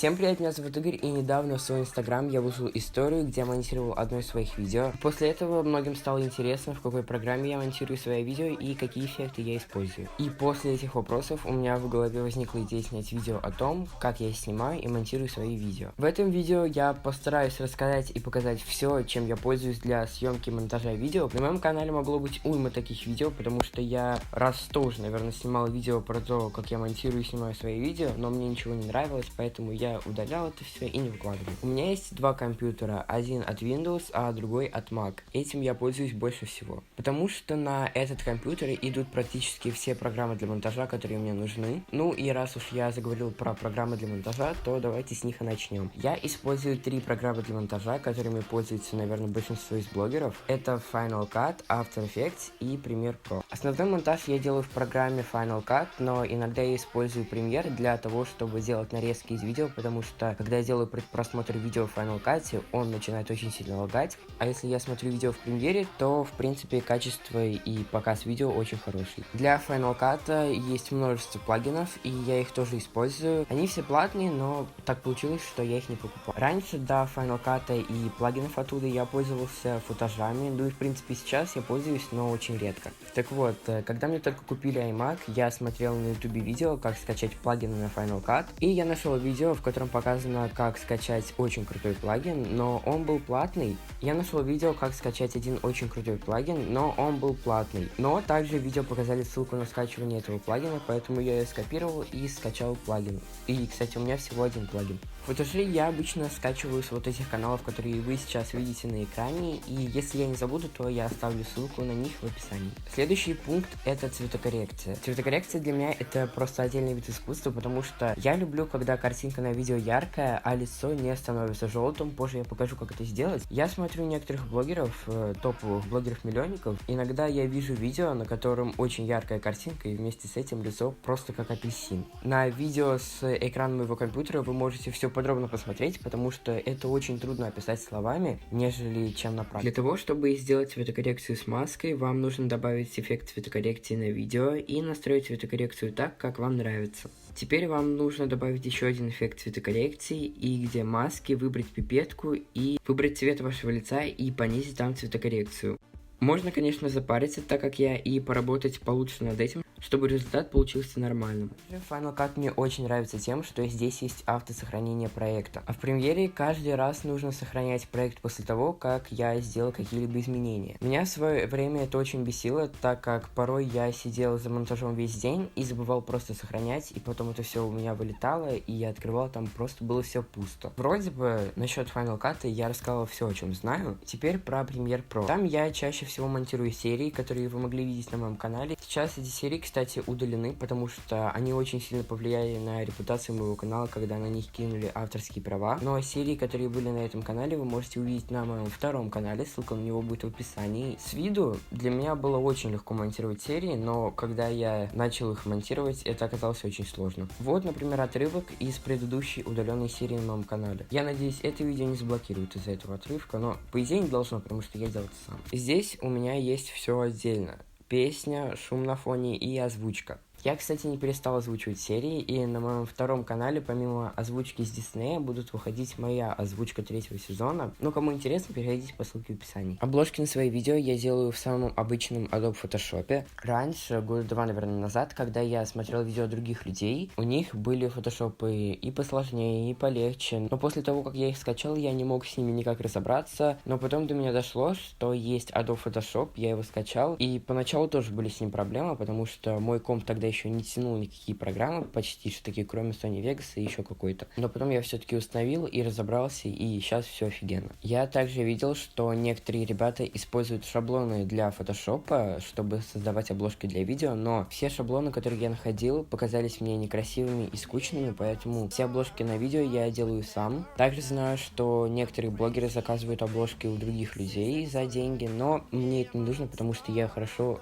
Всем привет, меня зовут Игорь, и недавно в свой инстаграм я выложил историю, где монтировал одно из своих видео. После этого многим стало интересно, в какой программе я монтирую свои видео и какие эффекты я использую. И после этих вопросов у меня в голове возникла идея снять видео о том, как я снимаю и монтирую свои видео. В этом видео я постараюсь рассказать и показать все, чем я пользуюсь для съемки и монтажа видео. На моем канале могло быть уйма таких видео, потому что я раз 100 уже, наверное, снимал видео про то, как я монтирую и снимаю свои видео, но мне ничего не нравилось, поэтому я удалял это все и не выкладывал. У меня есть два компьютера, один от Windows, а другой от Mac. Этим я пользуюсь больше всего, потому что на этот компьютер идут практически все программы для монтажа, которые мне нужны. Ну и раз уж я заговорил про программы для монтажа, то давайте с них и начнем. Я использую три программы для монтажа, которыми пользуются, наверное, большинство из блогеров. Это Final Cut, After Effects и Premiere Pro. Основной монтаж я делаю в программе Final Cut, но иногда я использую Premiere для того, чтобы делать нарезки из видео, потому что, когда я делаю просмотр видео в Final Cut, он начинает очень сильно лагать, а если я смотрю видео в премьере, то, в принципе, качество и показ видео очень хороший. Для Final Cut есть множество плагинов, и я их тоже использую. Они все платные, но так получилось, что я их не покупал. Раньше до Final Cut и плагинов оттуда я пользовался футажами, ну и, в принципе, сейчас я пользуюсь, но очень редко. Так вот, когда мне только купили iMac, я смотрел на YouTube видео, как скачать плагины на Final Cut, и я нашел видео, в котором показано, как скачать очень крутой плагин, но он был платный. Я нашел видео, как скачать один очень крутой плагин, но он был платный. Но также в видео показали ссылку на скачивание этого плагина, поэтому я ее скопировал и скачал плагин. И, кстати, у меня всего один плагин. Футажи я обычно скачиваю с вот этих каналов, которые вы сейчас видите на экране, и если я не забуду, то я оставлю ссылку на них в описании. Следующий пункт — это цветокоррекция. Цветокоррекция для меня это просто отдельный вид искусства, потому что я люблю, когда картинка на видео яркая, а лицо не становится желтым. Позже я покажу, как это сделать. Я смотрю некоторых блогеров, топовых блогеров-миллионников. Иногда я вижу видео, на котором очень яркая картинка, и вместе с этим лицо просто как апельсин. На видео с экрана моего компьютера вы можете все подробно посмотреть, потому что это очень трудно описать словами, нежели чем на практике. Для того, чтобы сделать цветокоррекцию с маской, вам нужно добавить эффект цветокоррекции на видео и настроить цветокоррекцию так, как вам нравится. Теперь вам нужно добавить еще один эффект цветокоррекции, и где маски выбрать пипетку и выбрать цвет вашего лица и понизить там цветокоррекцию. Можно, конечно, запариться, так как я, и поработать получше над этим, чтобы результат получился нормальным. Final Cut мне очень нравится тем, что здесь есть автосохранение проекта. А в премьере каждый раз нужно сохранять проект после того, как я сделал какие-либо изменения. Меня в свое время это очень бесило, так как порой я сидел за монтажом весь день и забывал просто сохранять, и потом это все у меня вылетало, и я открывал, там просто было все пусто. Вроде бы насчет Final Cut я рассказал все, о чем знаю. Теперь про Premiere Pro. Там я чаще всего монтирую серии, которые вы могли видеть на моем канале. Сейчас эти серии, кстати, удалены, потому что они очень сильно повлияли на репутацию моего канала, когда на них кинули авторские права. Но серии, которые были на этом канале, вы можете увидеть на моем втором канале, ссылка на него будет в описании. С виду для меня было очень легко монтировать серии, но когда я начал их монтировать, это оказалось очень сложно. Вот, например, отрывок из предыдущей удаленной серии на моем канале. Я надеюсь, это видео не заблокируют из-за этого отрывка, но по идее не должно, потому что я делал это сам. Здесь у меня есть все отдельно. Песня, шум на фоне и озвучка. Я, кстати, не перестал озвучивать серии, и на моем втором канале, помимо озвучки с Диснея, будут выходить моя озвучка третьего сезона. Ну, кому интересно, переходите по ссылке в описании. Обложки на свои видео я делаю в самом обычном Adobe Photoshop. Раньше, года два, наверное, назад, когда я смотрел видео других людей, у них были фотошопы и посложнее, и полегче. Но после того, как я их скачал, я не мог с ними никак разобраться. Но потом до меня дошло, что есть Adobe Photoshop, я его скачал. И поначалу тоже были с ним проблемы, потому что мой комп тогда еще не тянул никакие программы, почти что такие, кроме Sony Vegas и еще какой-то. Но потом я все-таки установил и разобрался, и сейчас все офигенно. Я также видел, что некоторые ребята используют шаблоны для фотошопа, чтобы создавать обложки для видео, но все шаблоны, которые я находил, показались мне некрасивыми и скучными, поэтому все обложки на видео я делаю сам. Также знаю, что некоторые блогеры заказывают обложки у других людей за деньги, но мне это не нужно, потому что я хорошо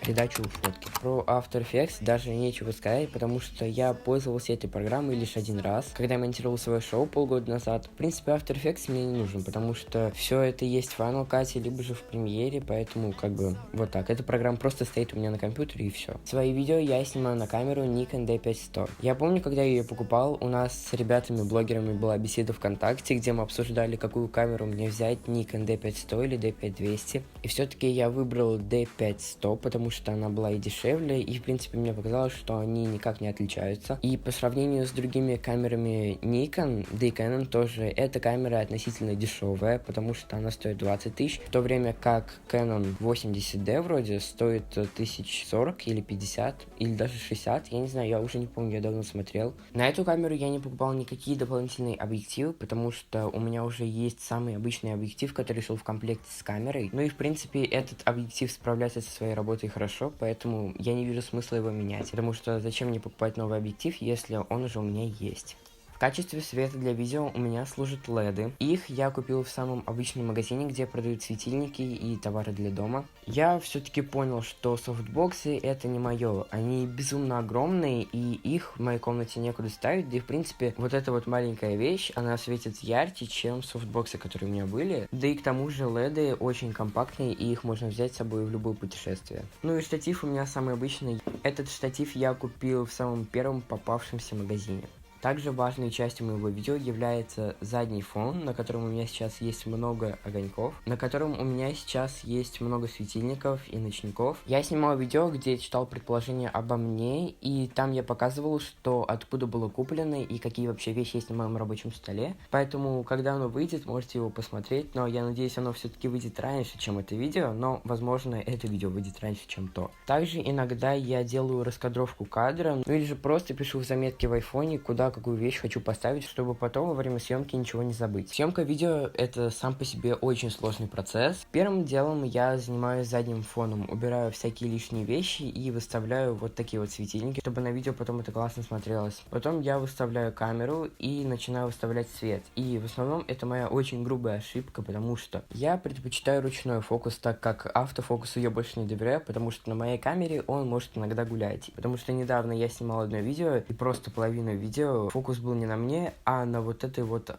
придачу фотки. Про After Effects даже нечего сказать, потому что я пользовался этой программой лишь один раз, когда монтировал свое шоу полгода назад. В принципе, After Effects мне не нужен, потому что все это есть в Final Cut, либо же в премьере, поэтому как бы вот так. Эта программа просто стоит у меня на компьютере и все. Свои видео я снимаю на камеру Nikon D5100. Я помню, когда я ее покупал, у нас с ребятами-блогерами была беседа ВКонтакте, где мы обсуждали, какую камеру мне взять, Nikon D5100 или D5200. И все-таки я выбрал D5100, потому что она была и дешевле, и в принципе мне показалось, что они никак не отличаются. И по сравнению с другими камерами Nikon, да и Canon тоже, эта камера относительно дешевая, потому что она стоит 20 тысяч, в то время как Canon 80D вроде стоит 1040 или 50, или даже 60, я не знаю, я уже не помню, я давно смотрел. На эту камеру я не покупал никакие дополнительные объективы, потому что у меня уже есть самый обычный объектив, который шел в комплекте с камерой. Ну и в принципе этот объектив справляется со своей работой хорошо, поэтому я не вижу смысла его менять, потому что зачем мне покупать новый объектив, если он уже у меня есть. В качестве света для видео у меня служат LED. Их я купил в самом обычном магазине, где продают светильники и товары для дома. Я все-таки понял, что софтбоксы это не мое. Они безумно огромные, и их в моей комнате некуда ставить. Да и в принципе вот эта вот маленькая вещь, она светит ярче, чем софтбоксы, которые у меня были. Да и к тому же LED очень компактные, и их можно взять с собой в любое путешествие. Ну и штатив у меня самый обычный. Этот штатив я купил в самом первом попавшемся магазине. Также важной частью моего видео является задний фон, на котором у меня сейчас есть много огоньков, на котором у меня сейчас есть много светильников и ночников. Я снимал видео, где я читал предположения обо мне, и там я показывал, что откуда было куплено и какие вообще вещи есть на моем рабочем столе. Поэтому, когда оно выйдет, можете его посмотреть, но я надеюсь, оно все-таки выйдет раньше, чем это видео, но, возможно, это видео выйдет раньше, чем то. Также иногда я делаю раскадровку кадра, ну или же просто пишу в заметке в айфоне, куда какую вещь хочу поставить, чтобы потом во время съемки ничего не забыть. Съемка видео это сам по себе очень сложный процесс. Первым делом я занимаюсь задним фоном, убираю всякие лишние вещи и выставляю вот такие вот светильники, чтобы на видео потом это классно смотрелось. Потом я выставляю камеру и начинаю выставлять свет. И в основном это моя очень грубая ошибка, потому что я предпочитаю ручной фокус, так как автофокусу я больше не доверяю, потому что на моей камере он может иногда гулять. Потому что недавно я снимал одно видео, и просто половину видео фокус был не на мне, а на вот этой вот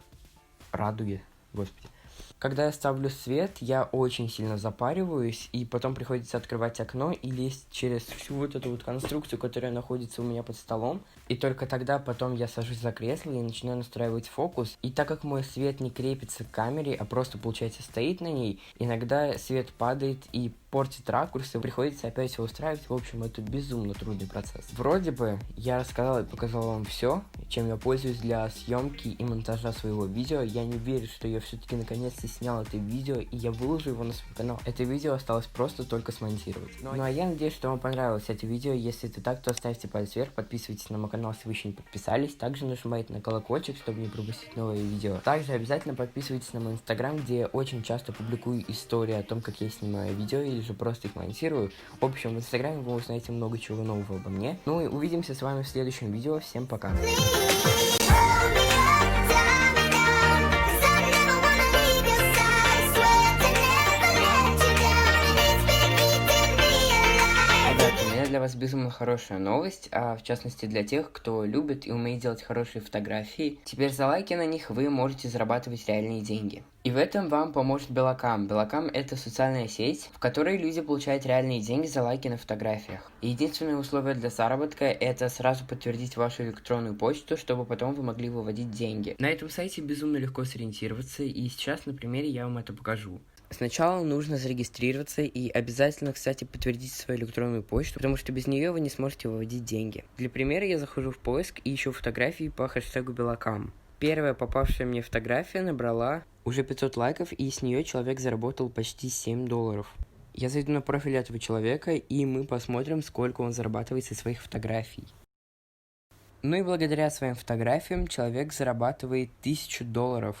радуге, господи. Когда я ставлю свет, я очень сильно запариваюсь, и потом приходится открывать окно и лезть через всю вот эту вот конструкцию, которая находится у меня под столом. И только тогда потом я сажусь за кресло и начинаю настраивать фокус. И так как мой свет не крепится к камере, а просто, получается, стоит на ней, иногда свет падает и портит ракурсы, приходится опять его устраивать. В общем, это безумно трудный процесс. Вроде бы я рассказал и показал вам все, чем я пользуюсь для съемки и монтажа своего видео. Я не верю, что я все-таки наконец-то снял это видео, и я выложу его на свой канал. Это видео осталось просто только смонтировать. Ну а я надеюсь, что вам понравилось это видео. Если это так, то ставьте палец вверх, подписывайтесь на мой канал, если вы еще не подписались. Также нажимайте на колокольчик, чтобы не пропустить новые видео. Также обязательно подписывайтесь на мой инстаграм, где я очень часто публикую истории о том, как я снимаю видео, или же просто их монтирую. В общем, в инстаграме вы узнаете много чего нового обо мне. Ну и увидимся с вами в следующем видео. Всем пока! Для вас безумно хорошая новость, а в частности для тех, кто любит и умеет делать хорошие фотографии. Теперь за лайки на них вы можете зарабатывать реальные деньги. И в этом вам поможет Белакам. Белакам это социальная сеть, в которой люди получают реальные деньги за лайки на фотографиях. И единственное условие для заработка это сразу подтвердить вашу электронную почту, чтобы потом вы могли выводить деньги. На этом сайте безумно легко сориентироваться, и сейчас на примере я вам это покажу. Сначала нужно зарегистрироваться и обязательно, кстати, подтвердить свою электронную почту, потому что без нее вы не сможете выводить деньги. Для примера я захожу в поиск и ищу фотографии по хэштегу Белакам. Первая попавшая мне фотография набрала уже 500 лайков, и с нее человек заработал почти $7. Я зайду на профиль этого человека, и мы посмотрим, сколько он зарабатывает со своих фотографий. Ну и благодаря своим фотографиям человек зарабатывает $1000.